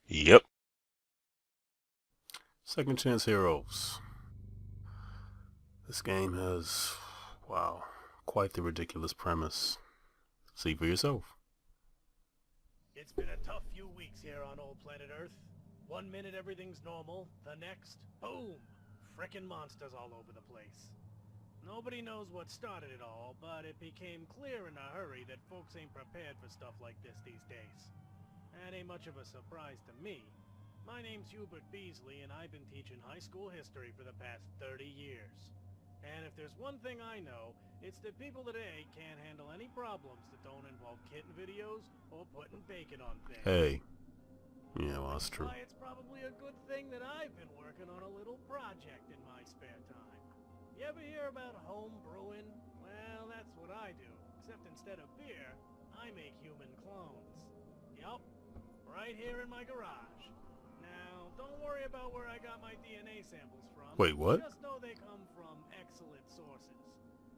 Yep. Second Chance Heroes. This game has, wow, quite the ridiculous premise. See for yourself. It's been a tough few weeks here on old planet Earth. One minute everything's normal, the next, boom! Frickin' monsters all over the place. Nobody knows what started it all, but it became clear in a hurry that folks ain't prepared for stuff like this these days. That ain't much of a surprise to me. My name's Hubert Beasley, and I've been teaching high school history for the past 30 years. And if there's one thing I know, it's that people today can't handle any problems that don't involve kitten videos or putting bacon on things. Hey. Yeah, well, that's true. Why, it's probably a good thing that I've been working on a little project in my spare time. You ever hear about home brewing? Well, that's what I do, except instead of beer, I make human clones. Yup, right here in my garage. Now, don't worry about where I got my DNA samples from. Wait, what? Just know they come from excellent sources.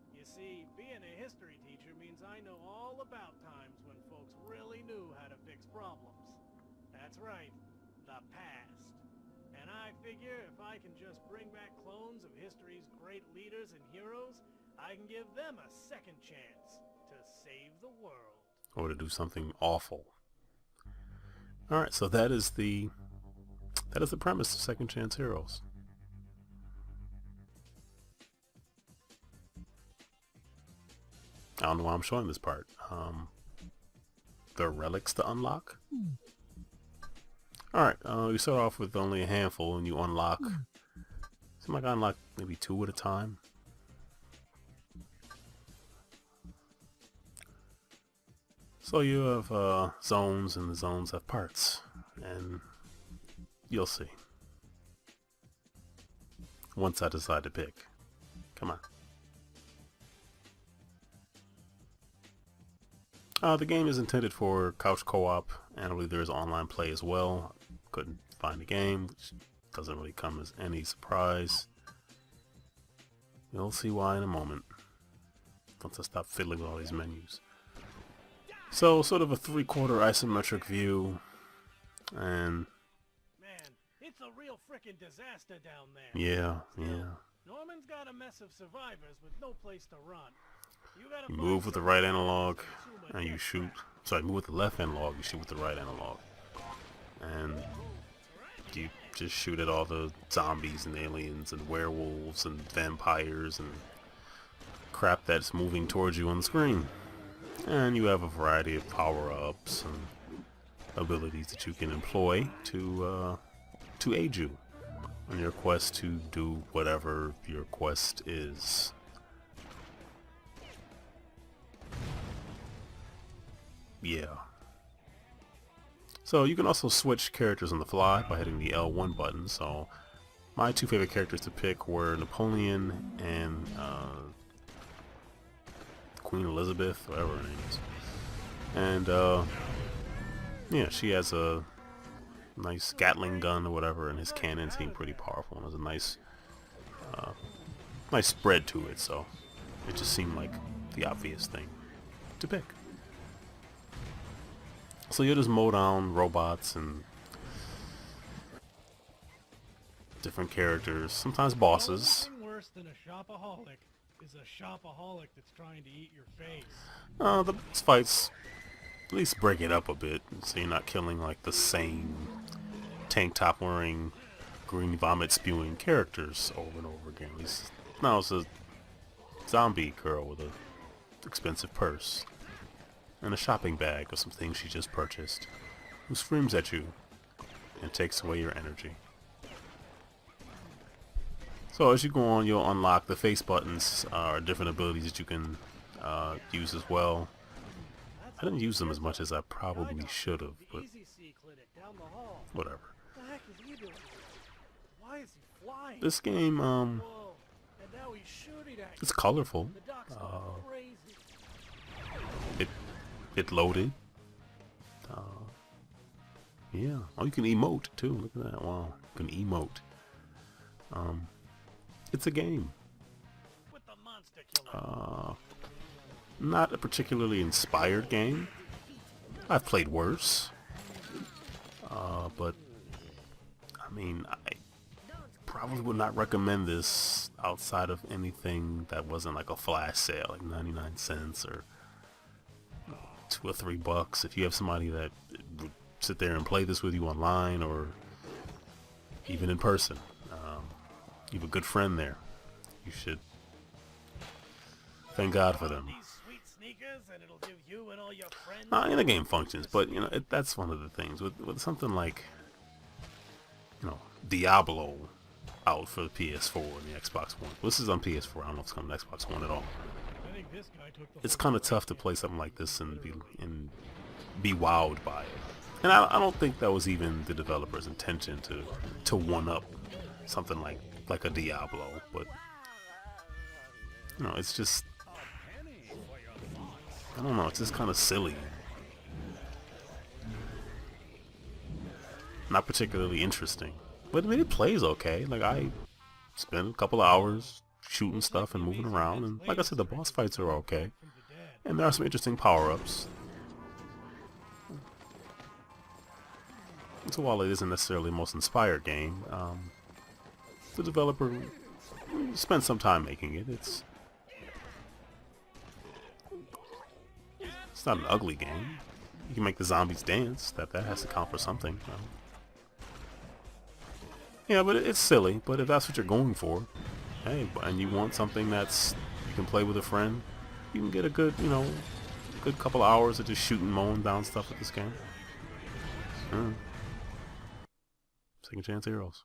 You see, being a history teacher means I know all about times when folks really knew how to fix problems. That's right, the past. And I figure if I can just bring back clones of history's great leaders and heroes, I can give them a second chance to save the world. Or to do something awful. Alright, so that is the premise of Second Chance Heroes. I don't know why I'm showing this part. There are relics to unlock. Alright, you start off with only a handful and you unlock, seems like I unlock maybe 2 at a time. So you have zones, and the zones have parts, and you'll see. Once I decide to pick. Come on. The game is intended for couch co-op, and I believe there is online play as well. Couldn't find the game, which doesn't really come as any surprise. You'll see why in a moment, once I stop fiddling with all these menus. So, sort of a 3/4 isometric view, and Man, it's a real frickin' disaster down there. yeah. Norman's got a mess of survivors with no place to run. You move with the right analog, and you shoot. Sorry, move with the left analog, you shoot with the right analog. And you just shoot at all the zombies and aliens and werewolves and vampires and crap that's moving towards you on the screen. And you have a variety of power-ups and abilities that you can employ to aid you on your quest to do whatever your quest is. Yeah. So you can also switch characters on the fly by hitting the L1 button. So my 2 favorite characters to pick were Napoleon and Queen Elizabeth, whatever her name is. And yeah, she has a nice Gatling gun or whatever, and his cannon seem pretty powerful. And there's a nice spread to it, so it just seemed like the obvious thing to pick. So you'll just mow down robots and different characters, sometimes bosses. Nothing worse than a shopaholic is a shopaholic that's trying to eat your face. The fights at least break it up a bit, so you're not killing like the same tank top wearing, green vomit spewing characters over and over again. At least now it's a zombie girl with a expensive purse and a shopping bag of some things she just purchased, who screams at you and takes away your energy. So as you go on, you'll unlock the face buttons, different abilities that you can use as well. I didn't use them as much as I probably should have, but whatever. What the heck is he doing? Why is he flying? This game, Whoa, and now he's shooting at it's colorful. The doc's going crazy. It loaded. Yeah. Oh, you can emote too. Look at that. Wow. You can emote. It's a game. With the monster killer. Not a particularly inspired game. I've played worse. But I mean, I probably would not recommend this outside of anything that wasn't like a flash sale, like 99 cents or $2 or $3. If you have somebody that would sit there and play this with you online or even in person, you have a good friend there, you should thank God for them. And the game functions, but you know that's one of the things with something like, you know, Diablo out for the PS4 and the Xbox One. This is on PS4. I don't know if it's coming to Xbox One at all. It's kind of tough to play something like this and be wowed by it. And I don't think that was even the developer's intention to one up something like a Diablo, but you know, it's just, I don't know, it's just kind of silly. Not particularly interesting. But I mean, it plays okay. Like, I spent a couple of hours shooting stuff and moving around, and like I said, the boss fights are okay. And there are some interesting power-ups. So while it isn't necessarily the most inspired game, the developer spent some time making it. It's not an ugly game. You can make the zombies dance. That has to count for something. Yeah, but it's silly. But if that's what you're going for, hey, and you want something that's you can play with a friend, you can get a good, you know, good couple of hours of just shooting, mowing down stuff with this game. Second chance heroes.